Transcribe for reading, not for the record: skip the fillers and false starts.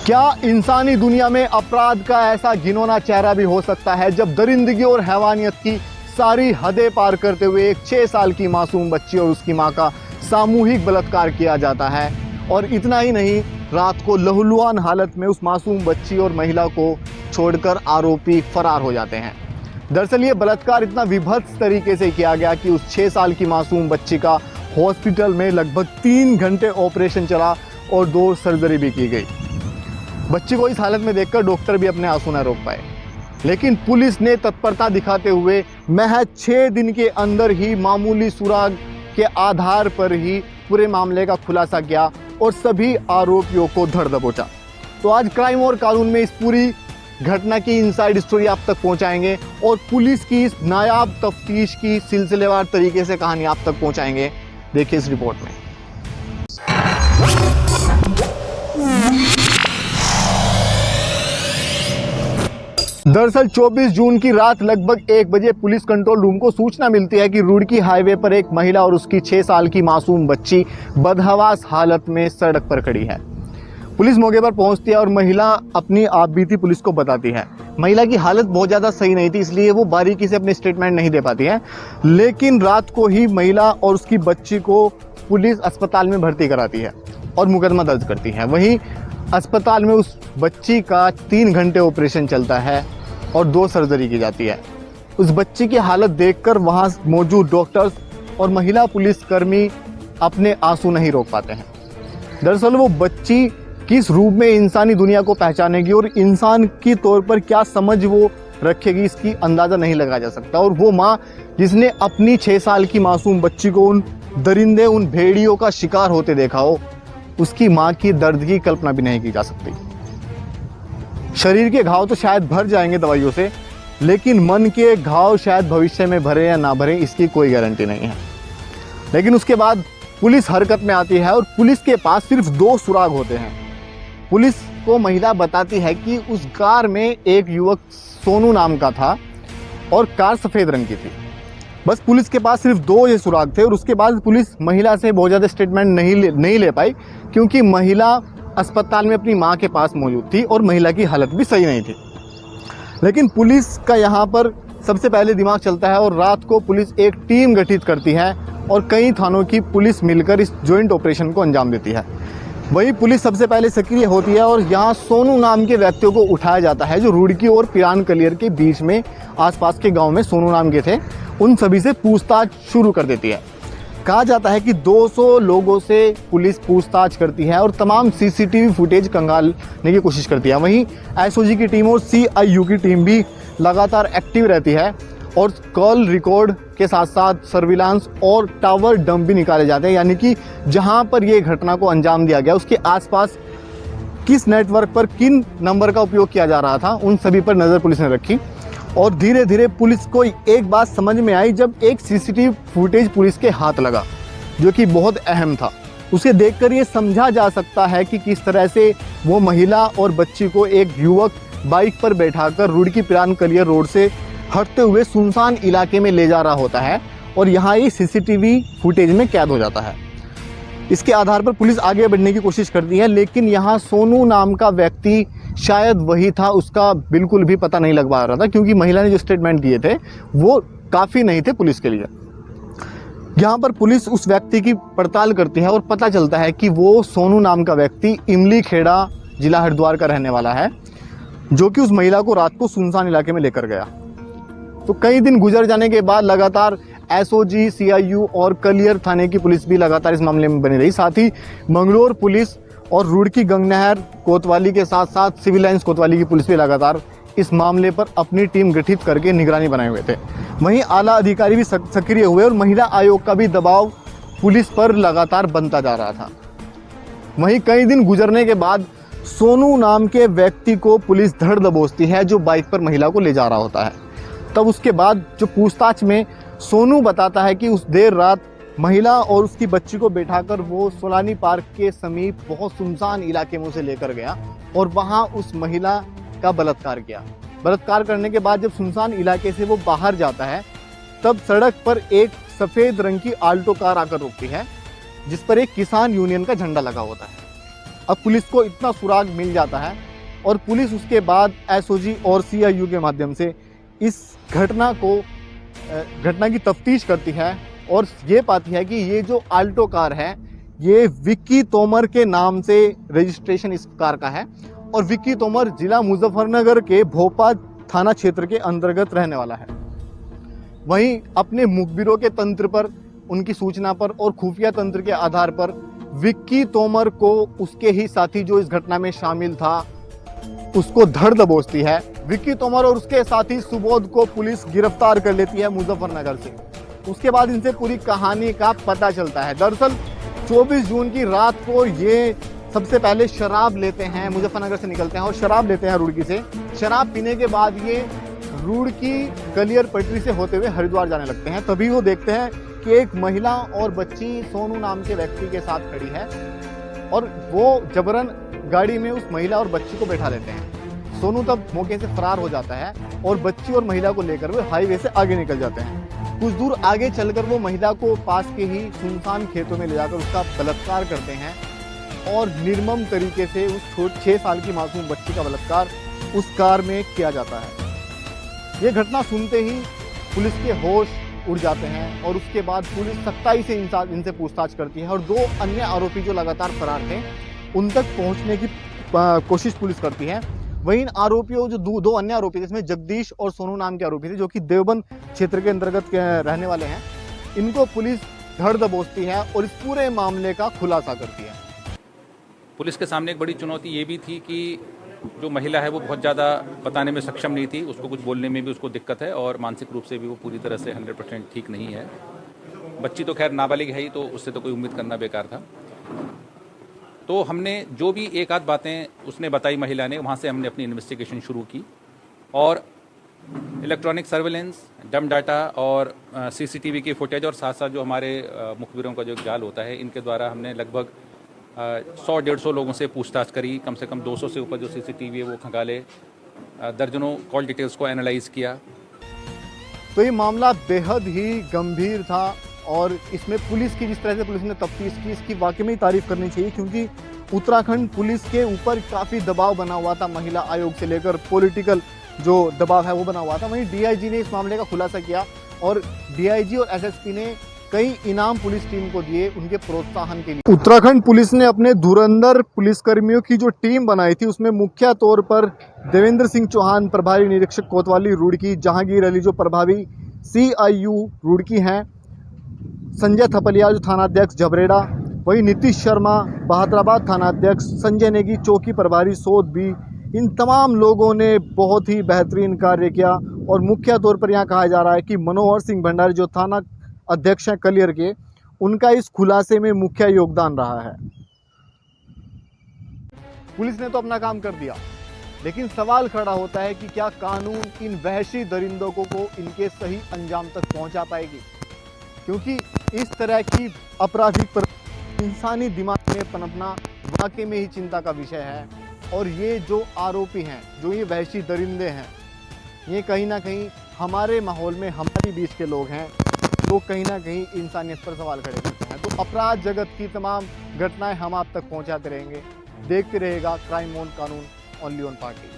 क्या इंसानी दुनिया में अपराध का ऐसा घिनौना चेहरा भी हो सकता है जब दरिंदगी और हैवानियत की सारी हदें पार करते हुए एक 6 साल की मासूम बच्ची और उसकी मां का सामूहिक बलात्कार किया जाता है। और इतना ही नहीं, रात को लहूलुहान हालत में उस मासूम बच्ची और महिला को छोड़कर आरोपी फरार हो जाते हैं। दरअसल ये बलात्कार इतना विभत्स तरीके से किया गया कि उस 6 साल की मासूम बच्ची का हॉस्पिटल में लगभग 3 घंटे ऑपरेशन चला और 2 सर्जरी भी की गई। बच्ची को इस हालत में देखकर डॉक्टर भी अपने आंसू न रोक पाए, लेकिन पुलिस ने तत्परता दिखाते हुए महज 6 दिन के अंदर ही मामूली सुराग के आधार पर ही पूरे मामले का खुलासा किया और सभी आरोपियों को धर दबोचा। तो आज क्राइम और कानून में इस पूरी घटना की इनसाइड स्टोरी आप तक पहुंचाएंगे और पुलिस की इस नायाब तफ्तीश की सिलसिलेवार तरीके से कहानी आप तक पहुंचाएंगे। देखिए इस रिपोर्ट में। दरअसल 24 जून की रात लगभग 1 बजे पुलिस कंट्रोल रूम को सूचना मिलती है कि रुड़की हाईवे पर एक महिला और उसकी 6 साल की मासूम बच्ची बदहवास हालत में सड़क पर खड़ी है। पुलिस मौके पर पहुंचती है और महिला अपनी आपबीती पुलिस को बताती है। महिला की हालत बहुत ज़्यादा सही नहीं थी, इसलिए वो बारीकी से अपने स्टेटमेंट नहीं दे पाती है, लेकिन रात को ही महिला और उसकी बच्ची को पुलिस अस्पताल में भर्ती कराती है और मुकदमा दर्ज करती है। वहीं अस्पताल में उस बच्ची का 3 घंटे ऑपरेशन चलता है और 2 सर्जरी की जाती है। उस बच्ची की हालत देखकर वहां मौजूद डॉक्टर्स और महिला पुलिसकर्मी अपने आंसू नहीं रोक पाते हैं। दरअसल वो बच्ची किस रूप में इंसानी दुनिया को पहचानेगी और इंसान की तौर पर क्या समझ वो रखेगी, इसकी अंदाज़ा नहीं लगाया जा सकता। और वो माँ जिसने अपनी 6 साल की मासूम बच्ची को उन दरिंदे, उन भेड़ियों का शिकार होते देखा हो, उसकी माँ की दर्द की कल्पना भी नहीं की जा सकती। शरीर के घाव तो शायद भर जाएंगे दवाइयों से, लेकिन मन के घाव शायद भविष्य में भरे या ना भरे, इसकी कोई गारंटी नहीं है। लेकिन उसके बाद पुलिस हरकत में आती है और पुलिस के पास सिर्फ 2 सुराग होते हैं। पुलिस को महिला बताती है कि उस कार में एक युवक सोनू नाम का था और कार सफ़ेद रंग की थी। बस पुलिस के पास सिर्फ 2 ये सुराग थे और उसके बाद पुलिस महिला से बहुत ज़्यादा स्टेटमेंट नहीं ले पाई, क्योंकि महिला अस्पताल में अपनी मां के पास मौजूद थी और महिला की हालत भी सही नहीं थी। लेकिन पुलिस का यहाँ पर सबसे पहले दिमाग चलता है और रात को पुलिस एक टीम गठित करती है और कई थानों की पुलिस मिलकर इस जॉइंट ऑपरेशन को अंजाम देती है। वही पुलिस सबसे पहले सक्रिय होती है और यहाँ सोनू नाम के व्यक्तियों को उठाया जाता है, जो रुड़की और पिरान कलियर के बीच में आसपास के गाँव में सोनू नाम के थे। उन सभी से पूछताछ शुरू कर देती है। कहा जाता है कि 200 लोगों से पुलिस पूछताछ करती है और तमाम सीसीटीवी फुटेज कंगालने की कोशिश करती है। वहीं एसओजी की टीम और सीआईयू की टीम भी लगातार एक्टिव रहती है और कॉल रिकॉर्ड के साथ साथ सर्विलांस और टावर डंप भी निकाले जाते हैं, यानी कि जहां पर ये घटना को अंजाम दिया गया उसके आसपास किस नेटवर्क पर किन नंबर का उपयोग किया जा रहा था, उन सभी पर नज़र पुलिस ने रखी। और धीरे धीरे पुलिस को एक बात समझ में आई जब एक सीसीटीवी फुटेज पुलिस के हाथ लगा, जो कि बहुत अहम था। उसे देखकर ये समझा जा सकता है कि किस तरह से वो महिला और बच्ची को एक युवक बाइक पर बैठाकर रुड़की पिरान कलियर रोड से हटते हुए सुनसान इलाके में ले जा रहा होता है और यहाँ ये सीसीटीवी फुटेज में कैद हो जाता है। इसके आधार पर पुलिस आगे बढ़ने की कोशिश करती है, लेकिन यहाँ सोनू नाम का व्यक्ति शायद वही था, उसका बिल्कुल भी पता नहीं लग पा रहा था, क्योंकि महिला ने जो स्टेटमेंट दिए थे वो काफ़ी नहीं थे पुलिस के लिए। यहाँ पर पुलिस उस व्यक्ति की पड़ताल करती है और पता चलता है कि वो सोनू नाम का व्यक्ति इमली खेड़ा जिला हरिद्वार का रहने वाला है, जो कि उस महिला को रात को सुनसान इलाके में लेकर गया। तो कई दिन गुजर जाने के बाद लगातार एसओजी, सीआईयू और कलियर थाने की पुलिस भी लगातार इस मामले में बनी रही। साथ ही मंगलोर पुलिस और रुड़की गंगनहर कोतवाली के साथ साथ सिविल लाइंस कोतवाली की पुलिस भी लगातार इस मामले पर अपनी टीम गठित करके निगरानी बनाए हुए थे। वहीं आला अधिकारी भी सक्रिय हुए और महिला आयोग का भी दबाव पुलिस पर लगातार बनता जा रहा था। वहीं कई दिन गुजरने के बाद सोनू नाम के व्यक्ति को पुलिस धर दबोचती है, जो बाइक पर महिला को ले जा रहा होता है। तब उसके बाद जो पूछताछ में सोनू बताता है कि उस देर रात महिला और उसकी बच्ची को बैठाकर वो सोलानी पार्क के समीप बहुत सुनसान इलाके में उसे लेकर गया और वहां उस महिला का बलात्कार किया। बलात्कार करने के बाद जब सुनसान इलाके से वो बाहर जाता है, तब सड़क पर एक सफ़ेद रंग की आल्टो कार आकर रुकती है, जिस पर एक किसान यूनियन का झंडा लगा होता है। अब पुलिस को इतना सुराग मिल जाता है और पुलिस उसके बाद एसओजी और सीआईयू के माध्यम से इस घटना की तफ्तीश करती है और ये पाती है कि ये जो आल्टो कार है ये विक्की तोमर के नाम से रजिस्ट्रेशन इस कार का है और विक्की तोमर जिला मुजफ्फरनगर के भोपाल थाना क्षेत्र के अंतर्गत रहने वाला है। वहीं अपने मुखबिरों के तंत्र पर, उनकी सूचना पर और खुफिया तंत्र के आधार पर विक्की तोमर को उसके ही साथी जो इस घटना में शामिल था उसको धर दबोचती है। विक्की तोमर और उसके साथी सुबोध को पुलिस गिरफ्तार कर लेती है मुजफ्फरनगर से। उसके बाद इनसे पूरी कहानी का पता चलता है। दरअसल 24 जून की रात को ये सबसे पहले शराब लेते हैं, मुजफ्फरनगर से निकलते हैं और शराब लेते हैं रुड़की से। शराब पीने के बाद ये रुड़की गलियर पटरी से होते हुए हरिद्वार जाने लगते हैं। तभी वो देखते हैं कि एक महिला और बच्ची सोनू नाम के व्यक्ति के साथ खड़ी है और वो जबरन गाड़ी में उस महिला और बच्ची को बैठा लेते हैं। सोनू तब मौके से फरार हो जाता है और बच्ची और महिला को लेकर वो हाईवे से आगे निकल जाते हैं। कुछ दूर आगे चलकर वो महिला को पास के ही सुनसान खेतों में ले जाकर उसका बलात्कार करते हैं और निर्मम तरीके से उस 6 साल की मासूम बच्ची का बलात्कार उस कार में किया जाता है। ये घटना सुनते ही पुलिस के होश उड़ जाते हैं और उसके बाद पुलिस सख्ताई से इनसे पूछताछ करती है और 2 अन्य आरोपी जो लगातार फरार थे उन तक पहुंचने की कोशिश पुलिस करती है। वहीं इन आरोपियों जो 2 अन्य आरोपी जिसमें जगदीश और सोनू नाम के आरोपी थे जो कि देवबंद क्षेत्र के अंतर्गत रहने वाले हैं, इनको पुलिस धर दबोचती है और इस पूरे मामले का खुलासा करती है। पुलिस के सामने एक बड़ी चुनौती ये भी थी कि जो महिला है वो बहुत ज़्यादा बताने में सक्षम नहीं थी, उसको कुछ बोलने में भी उसको दिक्कत है और मानसिक रूप से भी वो पूरी तरह से 100% ठीक नहीं है। बच्ची तो खैर नाबालिग है ही, तो उससे तो कोई उम्मीद करना बेकार था। तो हमने जो भी एक आध बातें उसने बताई महिला ने, वहाँ से हमने अपनी इन्वेस्टिगेशन शुरू की और इलेक्ट्रॉनिक सर्वेलेंस, डम डाटा और सीसीटीवी की फुटेज और साथ साथ जो हमारे मुखबिरों का जो जाल होता है, इनके द्वारा हमने लगभग 100-150 लोगों से पूछताछ करी। कम से कम 200 से ऊपर जो सीसीटीवी है वो खंगाले, दर्जनों कॉल डिटेल्स को एनालाइज किया। तो ये मामला बेहद ही गंभीर था और इसमें पुलिस की जिस तरह से पुलिस ने तफ्तीश की, इसकी वाकई में तारीफ करनी चाहिए क्योंकि उत्तराखंड पुलिस के ऊपर काफ़ी दबाव बना हुआ था। महिला आयोग से लेकर पॉलिटिकल जो दबाव है वो बना हुआ था। वहीं डीआईजी ने इस मामले का खुलासा किया और डीआईजी और एसएसपी ने कई इनाम पुलिस टीम को दिए उनके प्रोत्साहन के लिए। उत्तराखंड पुलिस ने अपने धुरंधर पुलिसकर्मियों की जो टीम बनाई थी उसमें मुख्य तौर पर देवेंद्र सिंह चौहान प्रभारी निरीक्षक कोतवाली रुड़की, जहांगीर अली जो प्रभावी सीआईयू रुड़की हैं, संजय थपलिया जो थानाध्यक्ष झबरेड़ा, वही नीतीश शर्मा बहादुराबाद थानाध्यक्ष, संजय नेगी चौकी प्रभारी सोध भी, इन तमाम लोगों ने बहुत ही बेहतरीन कार्य किया और मुख्य तौर पर यहाँ कहा जा रहा है कि मनोहर सिंह भंडारी जो थाना अध्यक्ष हैं कलियर के, उनका इस खुलासे में मुख्य योगदान रहा है। पुलिस ने तो अपना काम कर दिया, लेकिन सवाल खड़ा होता है कि क्या कानून इन वहशी दरिंदों को इनके सही अंजाम तक पहुंचा पाएगी, क्योंकि इस तरह की आपराधिक इंसानी दिमाग में पनपना वाकई में ही चिंता का विषय है। और ये जो आरोपी हैं, जो ये वहशी दरिंदे हैं, ये कहीं ना कहीं हमारे माहौल में हमारी बीच के लोग हैं, तो कहीं ना कहीं इंसानियत पर सवाल खड़े करते हैं। तो अपराध जगत की तमाम घटनाएं हम आप तक पहुंचाते रहेंगे। देखते रहेगा क्राइम ऑन कानून, ओनली ऑन पार्टी।